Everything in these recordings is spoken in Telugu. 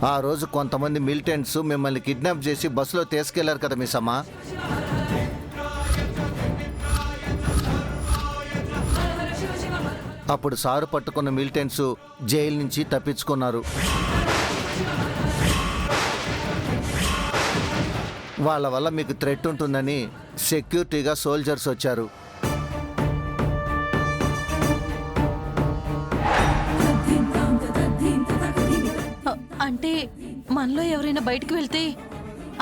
ఆ రోజు కొంతమంది మిలిటెంట్స్ మిమ్మల్ని కిడ్నాప్ చేసి బస్సులో తీసుకెళ్లారు కదా మిస్ అమ్మ. అప్పుడు సారు పట్టుకున్న మిలిటెంట్స్ జైలు నుంచి తప్పించుకున్నారు. వాళ్ళ వల్ల మీకు థ్రెట్ ఉంటుందని సెక్యూరిటీగా సోల్జర్స్ వచ్చారు. అంటే మనలో ఎవరైనా బయటికి వెళ్తే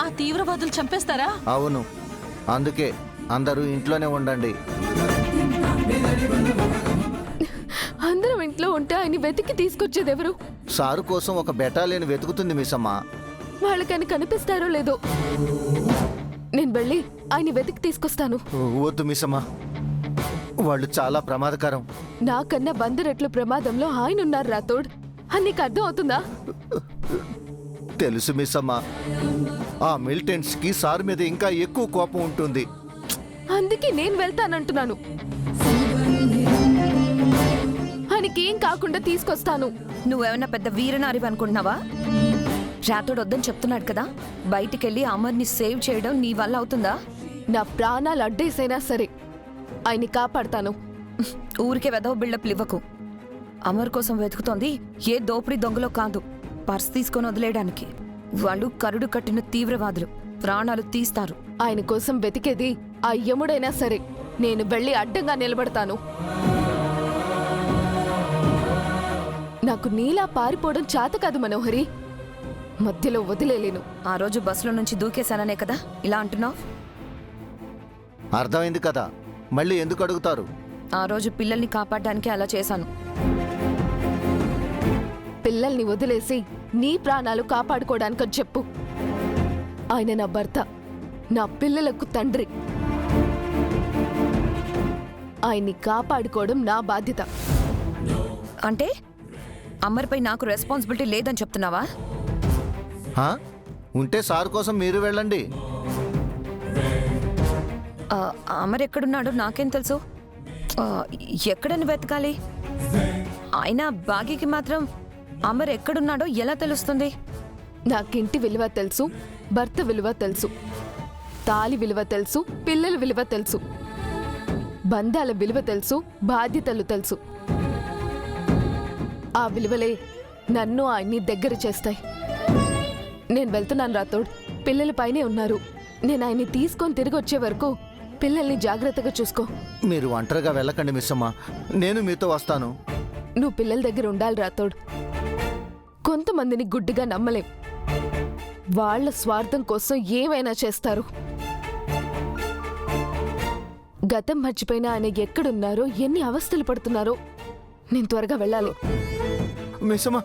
ఆ తీవ్రవాదులు చంపేస్తారా? అవును, అందుకే అందరూ ఇంట్లోనే ఉండండి. అందరం ఇంట్లో ఉంటే ఆయన వెతికి తీసుకొచ్చేది ఎవరు? సారు కోసం ఒక బెటాలియన్ వెతుకుతుంది మిస్ అమ్మ. వాళ్ళకని కనిపిస్తారో లేదో, నేను వెళ్ళి ఆయన వెతికి తీసుకొస్తాను. వద్దు మిస్ అమ్మ, వాళ్ళు చాలా ప్రమాదకరం. నాకన్నా 100 రెట్లు ప్రమాదంలో ఆయన ఉన్నారు రాథోడ్ అని నీకు అర్థం అవుతుందా? తెలుసు మిస్ అమ్మ, ఆ మిలిటెంట్స్ కి సార్ మీద ఇంకా ఎక్కువ కోపం ఉంటుంది. అందుకే నేను వెళ్తానంటున్నాను. ఆయనకి ఏం కాకుండా తీసుకొస్తాను. నువ్వేమన్నా పెద్ద వీరనారి అనుకుంటున్నావా? రాథోడ్ వద్దని చెప్తున్నాడు కదా, బయటికెళ్ళి అమర్ని సేవ్ చేయడం నీ వల్ల అవుతుందా? నా ప్రాణాలు అడ్డేసైనా సరే ఆయన్ని కాపాడతాను. ఊరికే వెదవ బిల్డప్ ఇవ్వకు. అమర్ కోసం వెతుకుతోంది ఏ దోపిడీ దొంగలో కాదు, పర్స్ తీసుకొని వదిలేయడానికి. వాళ్ళు కరుడు కట్టిన తీవ్రవాదులు, ప్రాణాలు తీస్తారు. ఆయన కోసం వెతికేది ఆ యముడైనా సరే నేను వెళ్ళి అడ్డంగా నిలబడతాను. నాకు నీలా పారిపోవడం చేత కాదు మనోహరి, మధ్యలో వదిలేలేను. ఆ రోజు బస్సులో నుంచి దూకేశాననే కదా ఇలా అంటున్నావు? అర్థమైంది కదా, మళ్ళీ ఎందుకు అడుగుతారు? ఆ రోజు పిల్లల్ని కాపాడడానికి అలా చేశాను. పిల్లల్ని వదిలేసి నీ ప్రాణాలు కాపాడుకోవడానికని చెప్పు. ఆయన నా భర్త, నా పిల్లలకు తండ్రి. ఆయన్ని కాపాడుకోవడం నా బాధ్యత. అంటే అమర్పై నాకు రెస్పాన్సిబిలిటీ లేదని చెప్తున్నావా? ఉంటే సార్ కోసం మీరు వెళ్ళండి. అమర్ ఎక్కడున్నాడో నాకేం తెలుసు? ఎక్కడని వెతకాలి? అయినా బాగీకి మాత్రం అమర్ ఎక్కడున్నాడో ఎలా తెలుస్తుంది? నాకింటి విలువ తెలుసు, భర్త విలువ తెలుసు, తాలి విలువ తెలుసు, పిల్లల విలువ తెలుసు, బంధాల విలువ తెలుసు, బాధ్యతలు తెలుసు. ఆ విలువలే నన్ను ఆయన్ని దగ్గర చేస్తాయి. నేను వెళ్తున్నాను రాథోడ్, పిల్లల పైనే ఉన్నారు. నేను ఆయన్ని తీసుకొని తిరిగి వచ్చే వరకు పిల్లల్ని జాగ్రత్తగా చూసుకో. మీరు ఒంటరిగా వెళ్ళకండి మిస్ అమ్మ, నేను మీతో వస్తాను. నువ్వు పిల్లల దగ్గర ఉండాలి రాథోడ్. కొంతమందిని గుడ్డిగా నమ్మలేం, వాళ్ళ స్వార్థం కోసం ఏమైనా చేస్తారు. గతం మర్చిపోయిన ఆయన ఎక్కడున్నారో, ఎన్ని అవస్థలు పడుతున్నారో. నేను త్వరగా వెళ్ళాలి. మిస్ అమ్మ,